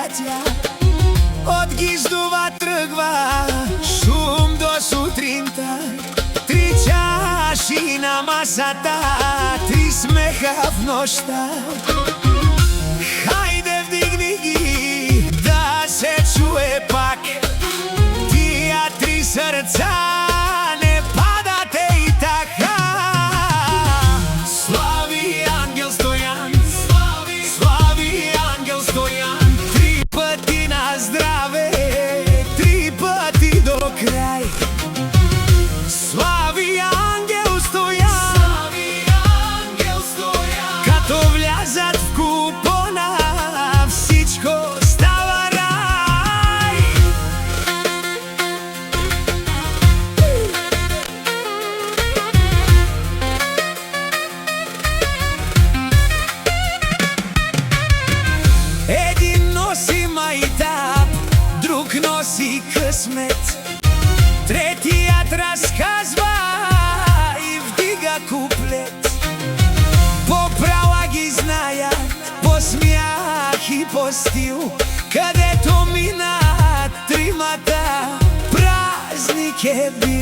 паѓа, од гиздува тргва шум до сутринта. Три чаши на масата, три смеха в нощта. Хајде вдигни ги, да се чуе пак. Тија три срца не падате и така. Слави ангел Стојан, слави ангел Стојан. Три пати на здраве, три пати до крај. Слави ангел Стојан, като влязат в купона, всичко става рај. Един носи мајтап, друг носи късмет, третият разказва и вдига куплет. По права ги знаят, по смях и по стил, където минат тримата, празник е бил.